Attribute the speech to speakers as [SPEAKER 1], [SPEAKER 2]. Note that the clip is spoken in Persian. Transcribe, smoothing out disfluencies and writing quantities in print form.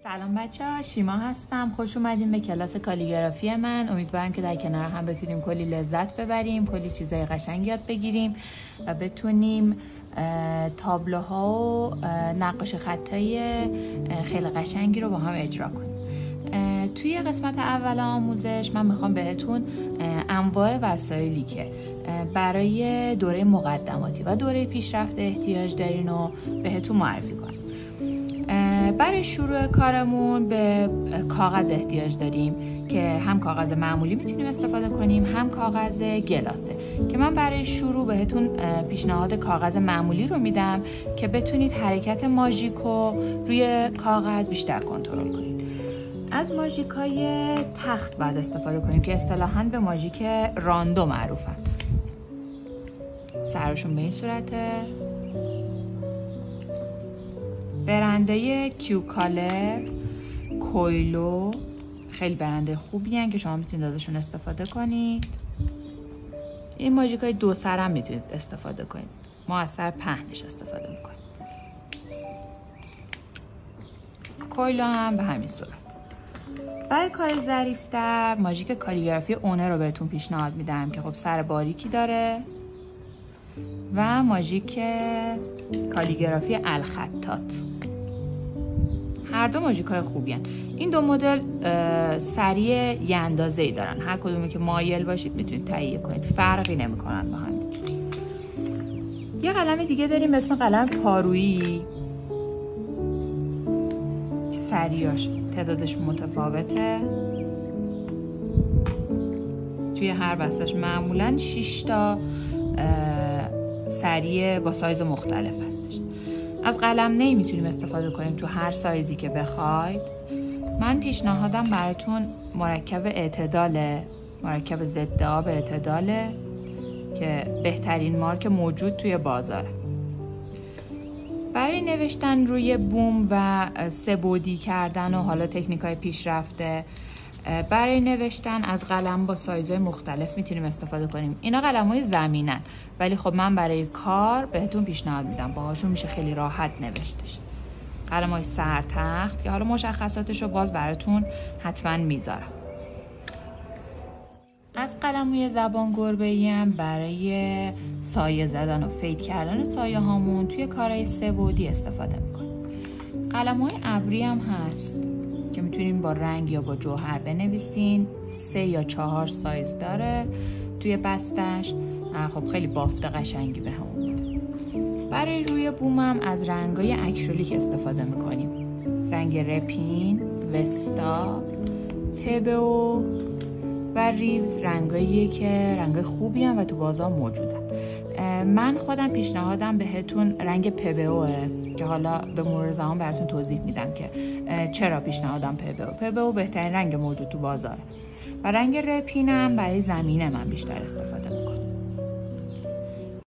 [SPEAKER 1] سلام بچه‌ها، شیما هستم. خوش اومدین به کلاس کالیگرافی من. امیدوارم که در کنار هم بتونیم کلی لذت ببریم، کلی چیزای قشنگ یاد بگیریم و بتونیم تابلوها و نقاشی خطای خیلی قشنگی رو با هم اجرا کنیم. توی قسمت اول آموزش من میخوام بهتون انواع وسایلی که برای دوره مقدماتی و دوره پیشرفته احتیاج دارین رو بهتون معرفی کنم. برای شروع کارمون به کاغذ احتیاج داریم که هم کاغذ معمولی میتونیم استفاده کنیم، هم کاغذ گلاسه که من برای شروع بهتون پیشنهاد کاغذ معمولی رو میدم که بتونید حرکت ماژیکو روی کاغذ بیشتر کنترل کنید. از ماژیکای تخت باید استفاده کنیم که اصطلاحاً به ماژیک راندو معروفن. سرشون به این صورته. برنده کیوکالر، کویلو خیلی برنده خوبی هن که شما میتونید ازشون استفاده کنید. این ماژیکای دو سر هم میتونید استفاده کنید. ما از سر پهنش استفاده میکنیم. کویلو هم به همین صورت. برای کار ظریف‌تر ماژیک کالیگرافی اونه رو بهتون پیشنهاد میدم که خب سر باریکی داره و ماژیک کالیگرافی الخطاط. هر دو ماژیک‌های خوبی هن. این دو مدل سریع یه اندازه‌ای دارن. هر کدومی که مایل باشید میتونید تهیه کنید. فرقی نمی‌کنن با هم دیگه. یه قلم دیگه داریم به اسم قلم پارویی. سریاش تعدادش متفاوته. توی هر بستش معمولاً 6 تا سریع با سایز مختلف هستش. از قلم نی میتونیم استفاده کنیم تو هر سایزی که بخواید. من پیشنهادم براتون مرکب اعتداله، مرکب ضد آب اعتداله که بهترین مارک موجود توی بازاره. برای نوشتن روی بوم و سه بعدی کردن و حالا تکنیک‌های پیشرفته، برای نوشتن از قلم با سایزهای مختلف میتونیم استفاده کنیم. اینا قلم‌های زمینن ولی خب من برای کار بهتون پیشنهاد میدم باهاشون میشه خیلی راحت نوشتش. قلم‌های سرتخت که حالا مشخصاتش رو باز براتون حتما میذارم. از قلم‌های زبان گربه‌ای هم برای سایه زدن و فید کردن سایه هامون توی کارهای سه بعدی استفاده میکنیم. قلم‌های ابری هم هست که میتونین با رنگ یا با جوهر بنویسین. 3 یا 4 سایز داره توی بستش. خب خیلی بافت قشنگی به همون میده. برای روی بومم از رنگای اکریلیک استفاده میکنیم. رنگ رپین، وستا، پبو و ریوز رنگاییه که رنگای خوبی هم و تو بازار موجودن. من خودم پیشنهادم بهتون رنگ پبوه که حالا به مرور زمان براتون توضیح میدم که چرا پیشنهادم پبو بهترین رنگ موجود تو بازاره. و رنگ رپینم برای زمینه من بیشتر استفاده